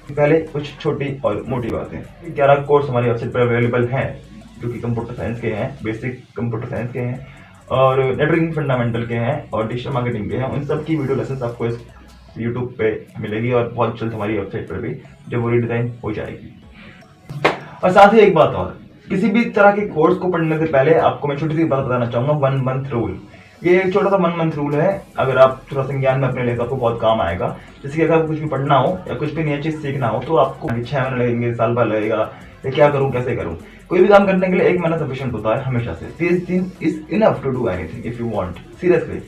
पहले कुछ छोटी और मोटी बातें। 11 कोर्स हमारी वेबसाइट पर अवेलेबल हैं जो कि कंप्यूटर साइंस के हैं, बेसिक कंप्यूटर साइंस के हैं और नेटवर्किंग फंडामेंटल के हैं और डिजिटल मार्केटिंग के हैं। उन सब की वीडियो लेसन आपको इस यूट्यूब पे मिलेगी और बहुत जल्द हमारी वेबसाइट पर भी जब वो रिडिज़ाइन हो जाएगी। और साथ ही एक बात और, किसी भी तरह के कोर्स को पढ़ने से पहले आपको मैं छोटी सी बात बताना चाहूंगा, 1 मंथ रूल। ये एक छोटा सा 1 मंथ रूल है, अगर आप थोड़ा सा ज्ञान में अपने लिए तो आपको बहुत काम आएगा। जैसे कि अगर आपको कुछ भी पढ़ना हो या कुछ भी नई चीज सीखना हो तो आपको 6 महीने लगेंगे, साल भर लगेगा, या क्या करूं कैसे करूं। कोई भी काम करने के लिए 1 महीना सफिशिएंट होता है हमेशा से। 30 दिन is enough to do anything if you want, seriously.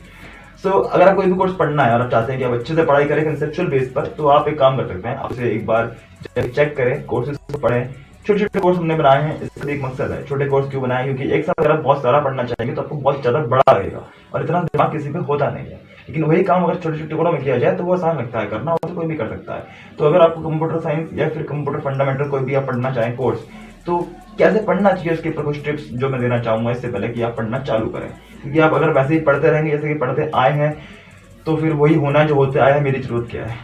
So अगर आप कोई भी कोर्स पढ़ना है और आप चाहते हैं कि आप अच्छे से पढ़ाई करें कंसेप्चुअल बेस पर, तो आप एक काम कर सकते हैं, आप उसे एक बार चेक करें, कोर्सेज पढ़ें। छोटे छोटे कोर्स हमने बनाए हैं, इसका एक मकसद है। छोटे कोर्स क्यों बनाए? क्योंकि एक साथ अगर आप बहुत सारा पढ़ना चाहेंगे तो आपको बहुत ज्यादा बड़ा लगेगा और इतना दिमाग किसी पे होता नहीं है। लेकिन वही काम अगर छोटे छोटे टुकड़ों में किया जाए तो वो आसान लगता है करना, और कोई भी कर सकता है। तो अगर आपको कंप्यूटर साइंस या फिर कंप्यूटर फंडामेंटल कोई भी आप पढ़ना चाहें कोर्स, तो कैसे पढ़ना चाहिए उसके ऊपर कुछ टिप्स जो मैं देना चाहूंगा इससे पहले कि आप पढ़ना चालू करें। क्योंकि आप अगर वैसे ही पढ़ते रहेंगे जैसे कि पढ़ते आए हैं तो फिर वही होना जो होते आया है। मेरी जरूरत क्या है?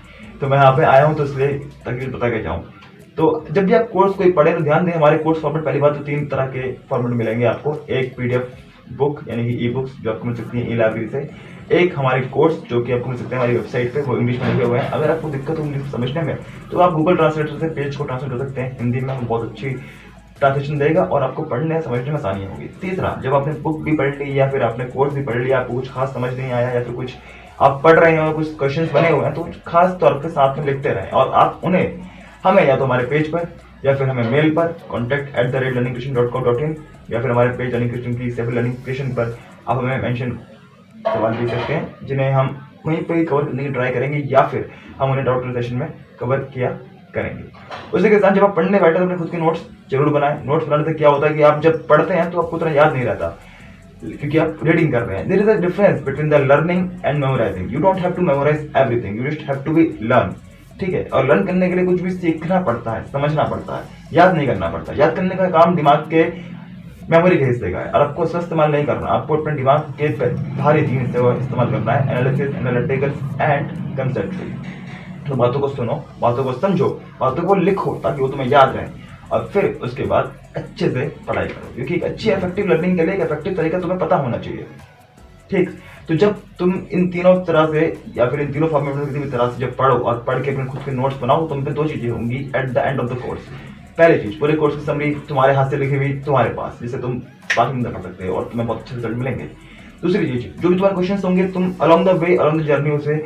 तो मैं यहाँ पे आया हूँ तो इसलिए ताकि पता कर जाऊँ। तो जब भी आप कोर्स कोई पढ़े तो ध्यान दें, हमारे कोर्स फॉर्मेट पहली बात तो 3 तरह के फॉर्मेट मिलेंगे आपको। एक पीडीएफ बुक यानी कि ई बुक्स जो आपको मिल सकती है ई लाइब्रेरी से, एक हमारे कोर्स जो कि आपको मिल सकते हैं हमारी वेबसाइट पे, वो इंग्लिश में लिखे हुए हैं। अगर आपको दिक्कत हो इंग्लिश समझने में तो आप गूगल ट्रांसलेटर से पेज को ट्रांसलेट कर सकते हैं हिंदी में, बहुत अच्छी ट्रांसलेशन देगा और आपको पढ़ने समझने में आसानी होगी। तीसरा, जब आपने बुक भी पढ़ ली या फिर आपने कोर्स भी पढ़ लिया, आपको कुछ खास समझ नहीं आया या फिर कुछ आप पढ़ रहे हैं और कुछ क्वेश्चंस बने हुए हैं, तो खास तौर पर साथ में लिखते रहें और आप उन्हें हमें या तो हमारे पेज पर या फिर हमें मेल पर contact@learningcreation.co.in या फिर हमारे पेज लर्निंग क्रिएशन की सेफ लर्निंग क्रिएशन पर आप हमें मेंशन सवाल दे सकते हैं, जिन्हें हम वहीं पर ही कवर करने की ट्राई करेंगे या फिर हम उन्हें डाउट सेशन में कवर किया करेंगे। उसी के साथ जब आप पढ़ने बैठे तो अपने खुद के नोट्स जरूर बनाएं। नोट्स बनाने से क्या होता है कि आप जब पढ़ते हैं तो आपको उतना याद नहीं रहता क्योंकि आप रीडिंग कर रहे हैं। There is a difference between the learning and memorising. You don't have to memorise everything, you just have to be learn. ठीक है, और लर्न करने के लिए कुछ भी सीखना पड़ता है, समझना पड़ता है, याद नहीं करना पड़ता। याद करने का काम दिमाग के मेमोरी के हिस्से का है और आपको उसका इस्तेमाल नहीं करना। आपको अपने दिमाग के भारी 3 हिस्से का इस्तेमाल करना है, एनालिसिस, एनालिटिकल एंड कंसेप्चुअल। तो बातों को सुनो, बातों को समझो, बातों को लिखो ताकि वो तुम्हें याद रहे और फिर उसके बाद अच्छे से पढ़ाई करो। क्योंकि एक अच्छी इफेक्टिव लर्निंग के लिए एक इफेक्टिव तरीका तुम्हें पता होना चाहिए। ठीक, तो जब तुम इन तीनों तरह से या फिर इन तीनों फॉर्मेट में किसी भी तरह से जब पढ़ो और पढ़ के अपने खुद के नोट्स बनाओ, तो तुम पे 2 चीजें होंगी at the end of the course. पहली चीज, पूरे कोर्स की समरी तुम्हारे हाथ से लिखी हुई तुम्हारे पास, जिसे तुम 5 मिनट पढ़ सकते हो और तुम्हें बहुत अच्छे रिजल्ट मिलेंगे। दूसरी चीज, जो भी तुम्हारे क्वेश्चन होंगे तुम along the way, along the journey उसे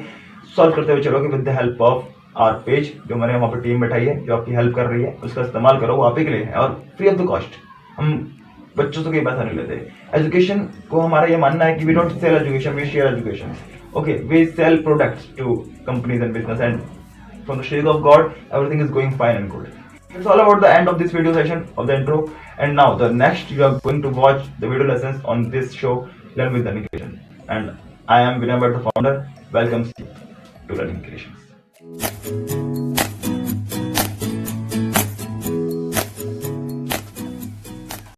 सॉल्व करते हुए चलोगे with the help of our page, जो मैंने वहाँ पर टीम बैठाई है जो आपकी हेल्प कर रही है। उसका इस्तेमाल करो, वो आप ही के लिए है और फ्री ऑफ द कॉस्ट। हम बच्चों से कोई पैसा नहीं लेते। एजुकेशन को हमारा ये मानना है कि we don't sell education, we share education. Okay, we sell products to companies and business and from the share of God everything is going fine and good. It's all about the end of this video session of the intro, and now the next you are going to watch the video lessons on this show Learn with Learning Creation, and I am Vinay Bhatt, the founder. Welcome to Learning Creations.